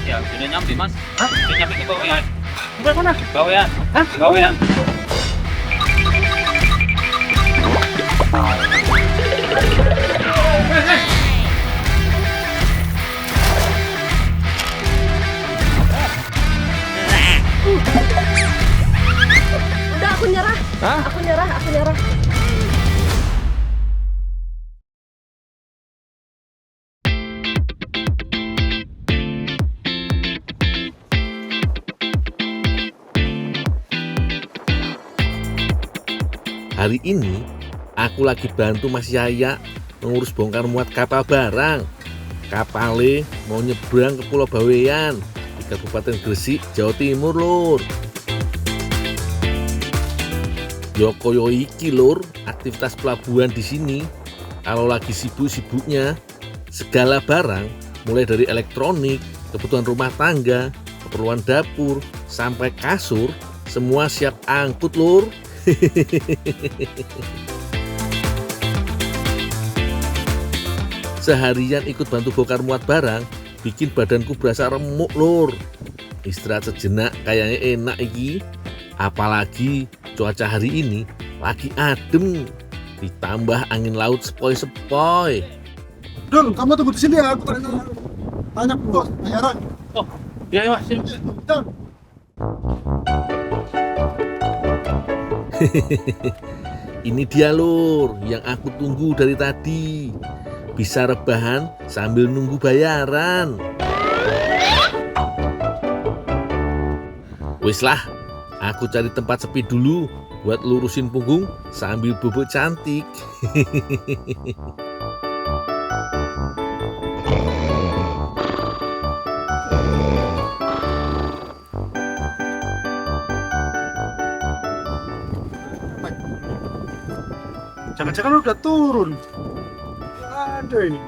Ya, sudah nyampe, Mas. Hah? Sudah nyampe ke Bawean. Sampai mana? Bawean. Hah? Bawean. Udah, aku nyerah. Hah? Aku nyerah. Hari ini aku lagi bantu Mas Yaya mengurus bongkar muat kapal barang. Kapalnya mau nyebrang ke Pulau Bawean di Kabupaten Gresik, Jawa Timur, Lur. Yokoyo iki, Lur, aktivitas pelabuhan di sini. Kalau lagi sibuk-sibuknya, segala barang mulai dari elektronik, kebutuhan rumah tangga, keperluan dapur, sampai kasur, semua siap angkut, Lur. Seharian ikut bantu bongkar muat barang bikin badanku berasa remuk, Lur. Istirahat sejenak kayaknya enak iki. Apalagi cuaca hari ini lagi adem, ditambah angin laut sepoi-sepoi. Dul, kamu tunggu di sini ya. Aku tanya bos, bayaran. Oh, iya, Mas. Sini. Dul. Ini dia, Lur, yang aku tunggu dari tadi. Bisa rebahan sambil nunggu bayaran. Wis lah, aku cari tempat sepi dulu buat lurusin punggung sambil bobok cantik. Jangan-jangan udah turun. Aduh ini.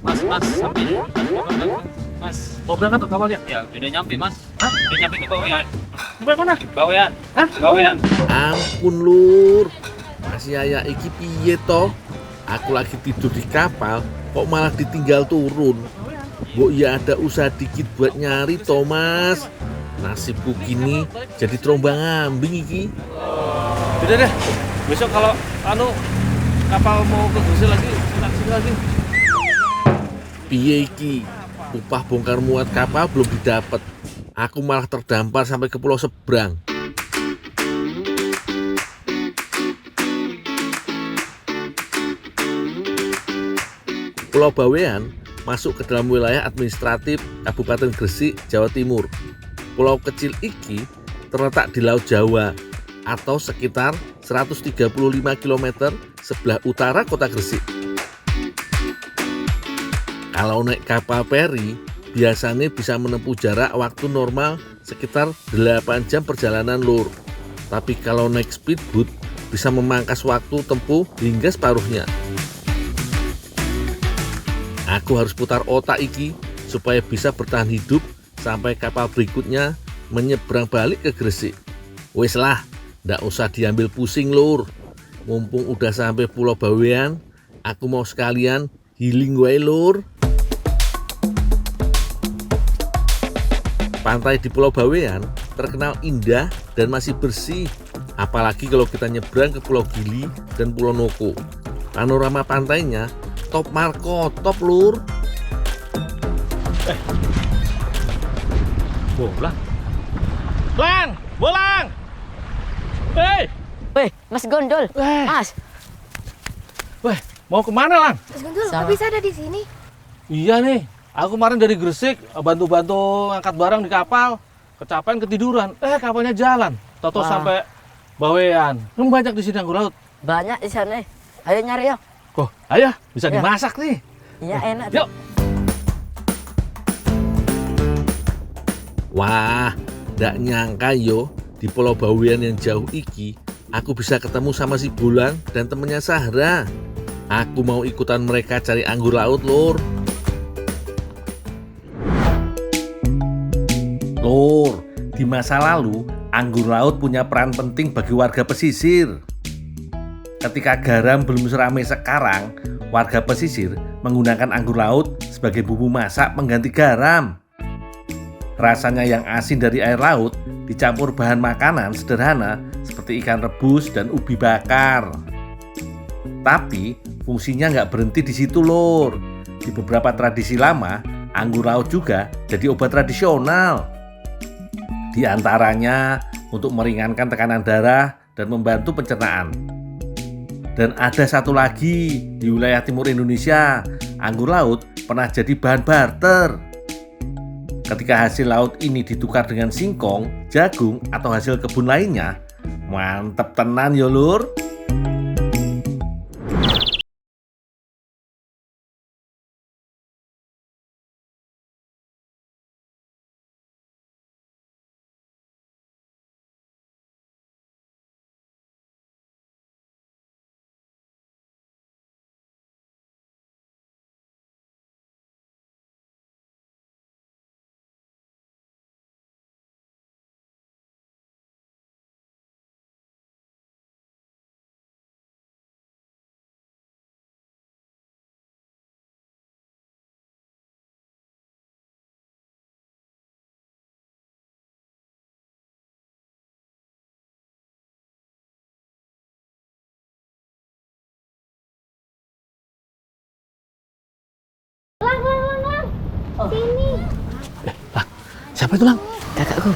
Mas, sampai. Mas, Mau berangkat ke kapalnya? ya, sudah nyampe, Mas. Hah? Sudah nyampe ke Bawean. Sampai mana? Bawean. Hah? Bawean. Ampun, Lur, Mas Yaya iki piye toh? Aku lagi tidur di kapal kok malah ditinggal turun. Mbok ya ada usaha dikit buat nyari toh, Mas. Nasibku gini jadi terombang ambing iki. Udah deh, besok kalau kapal mau ke Gresik lagi, kita kesini lagi. Piye iki? Upah bongkar muat kapal belum didapat. Aku malah terdampar sampai ke pulau seberang. Pulau Bawean masuk ke dalam wilayah administratif Kabupaten Gresik, Jawa Timur. Pulau kecil iki terletak di Laut Jawa atau sekitar 135 km sebelah utara kota Gresik. Kalau naik kapal feri, biasanya bisa menempuh jarak waktu normal sekitar 8 jam perjalanan, Lur. Tapi kalau naik speedboat, bisa memangkas waktu tempuh hingga separuhnya. Aku harus putar otak iki supaya bisa bertahan hidup sampai kapal berikutnya menyeberang balik ke Gresik. Wes lah, ndak usah diambil pusing, Lur. Mumpung udah sampai Pulau Bawean, aku mau sekalian healing wae, Lur. Pantai di Pulau Bawean terkenal indah dan masih bersih. Apalagi kalau kita nyebrang ke Pulau Gili dan Pulau Noko. Panorama pantainya top marko, top, Lur. Bolang. Bolang. Hei, Weh, Mas Gondol. Mas, weh, mau kemana, Lang? Mas Gundul, kok Sama. bisa ada di sini? Iya nih, aku kemarin dari Gresik bantu-bantu ngangkat barang di kapal. Kecapean ketiduran. Kapalnya jalan. Toto Wah. sampai Bawean. Banyak di sini anggur laut. banyak di sana. Ayo nyari yuk. Kok, ayo, bisa Ya. dimasak nih. Iya enak. Yuk. Wah, ndak nyangka yo di Pulau Bawean yang jauh iki aku bisa ketemu sama si Bolang dan temennya Sahra. Aku mau ikutan mereka cari anggur laut, Lur. Lur, di masa lalu, anggur laut punya peran penting bagi warga pesisir. Ketika garam belum seramai sekarang, warga pesisir menggunakan anggur laut sebagai bumbu masak pengganti garam. Rasanya yang asin dari air laut dicampur bahan makanan sederhana seperti ikan rebus dan ubi bakar. Tapi fungsinya nggak berhenti di situ, Lur. Di beberapa tradisi lama, anggur laut juga jadi obat tradisional. Di antaranya untuk meringankan tekanan darah dan membantu pencernaan. Dan ada satu lagi, di wilayah timur Indonesia, anggur laut pernah jadi bahan barter. Ketika hasil laut ini ditukar dengan singkong, jagung, atau hasil kebun lainnya, mantep tenan ya, Lur. Sini. Siapa itu, Lang? Kakakku.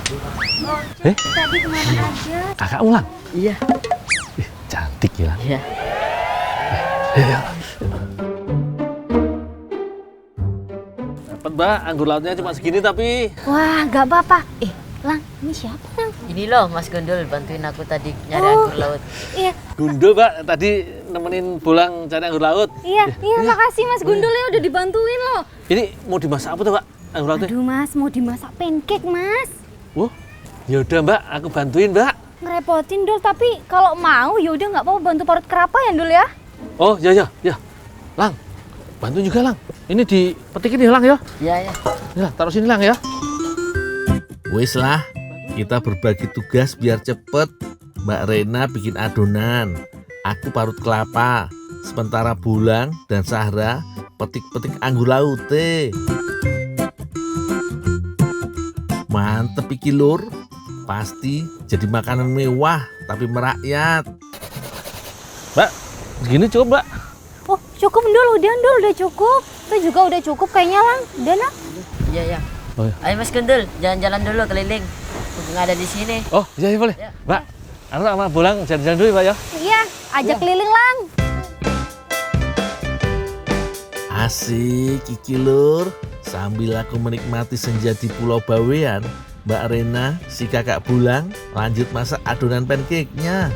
Tadi kemana aja? Kakakmu, Lang? Iya. Cantik ya, Lang. Iya. Dapat, Mbak. Anggur lautnya cuma segini tapi... Wah, nggak apa-apa. Lang, ini siapa, Lang? Ini loh Mas Gondol bantuin aku tadi nyari anggur laut. Iya, Gundul, Mbak. Tadi nemenin Bolang cari anggur laut. iya, makasih Mas Gundul ya udah dibantuin loh. Ini mau dimasak apa tuh, Mbak? Anggur lautnya? Aduh Mas, mau dimasak pancake Mas. Oh, ya udah, Mbak. Aku bantuin, Mbak. Ngerepotin Dul, tapi kalau mau ya udah nggak apa-apa bantu parut kelapa ya Dul ya. Oh, ya. Lang, bantu juga, Lang. Ini dipetikin ya, Lang ya. Iya. Ya, taruh sini, Lang ya. Wes lah, kita berbagi tugas biar cepet. Mbak Rena bikin adonan, aku parut kelapa, sementara Bolang dan Sahra petik-petik anggur laut. Mantep iki, Lur. Pasti jadi makanan mewah tapi merakyat. Mbak, segini cukup, Mbak? Oh cukup Dul, udah cukup. Itu juga udah cukup kayaknya Lang. Udah nak. Iya. Oh, iya. Ayo Mas Gondol, jalan-jalan dulu keliling. Nggak ada di sini. Oh, iya boleh. Ya. Mbak, aku sama Bolang jalan-jalan dulu ya, Mbak ya. Iya, ajak keliling Lang. Asik iki, Lur. Sambil aku menikmati senja di Pulau Bawean, Mbak Rena, si kakak Bolang, lanjut masak adonan pancake-nya.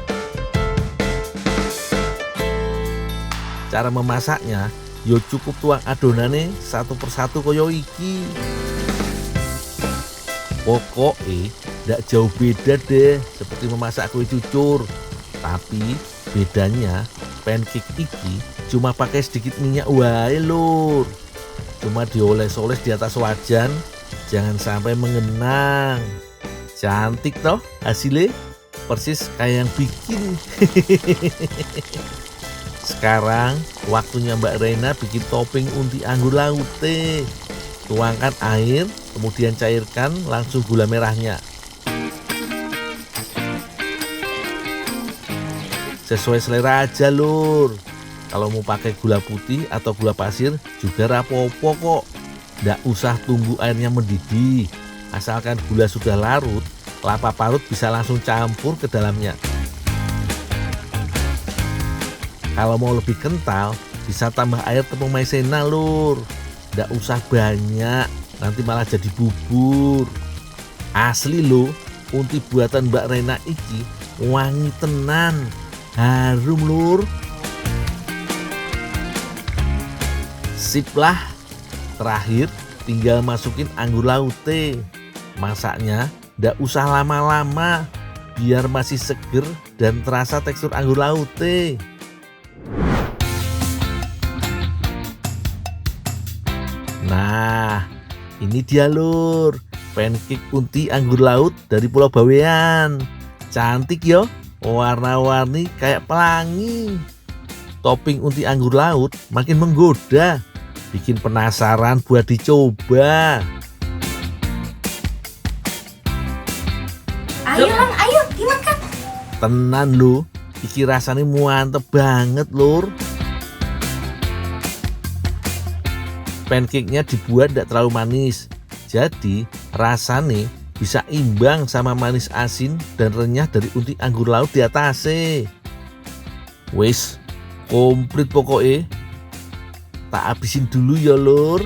Cara memasaknya, yo cukup tuang adonane satu persatu koyo iki. Pokoknya ndak jauh beda deh seperti memasak kue cucur. Tapi bedanya pancake iki cuma pakai sedikit minyak wae, Lur. Cuma dioles-oles di atas wajan, jangan sampai mengenang. Cantik toh hasilnya, persis kayak yang bikin. Sekarang waktunya Mbak Rena bikin topping unti anggur laut. Tuangkan air, kemudian cairkan langsung gula merahnya. Sesuai selera aja, Lur. Kalau mau pakai gula putih atau gula pasir juga rapopo kok. Nggak usah tunggu airnya mendidih. Asalkan gula sudah larut, kelapa parut bisa langsung campur ke dalamnya. Kalau mau lebih kental, bisa tambah air tepung maizena, Lur. Nggak usah banyak, nanti malah jadi bubur. Asli loh, unti buatan Mbak Rena iki wangi tenan, harum, Lur. Sip lah. Terakhir tinggal masukin anggur laut. Masaknya ndak usah lama-lama, biar masih seger dan terasa tekstur anggur laut. Nah, ini dia, Lur, pancake unti anggur laut dari Pulau Bawean. Cantik yo, warna-warni kayak pelangi. Topping unti anggur laut makin menggoda, bikin penasaran buat dicoba. Ayo Lang, ayo dimakan. Tenan lho, iki rasanya mantep banget lur. Pancake-nya dibuat tidak terlalu manis, jadi rasanya bisa imbang sama manis asin dan renyah dari unti anggur laut di atasnya. Wis, komplit pokoknya. Tak habisin dulu ya lur.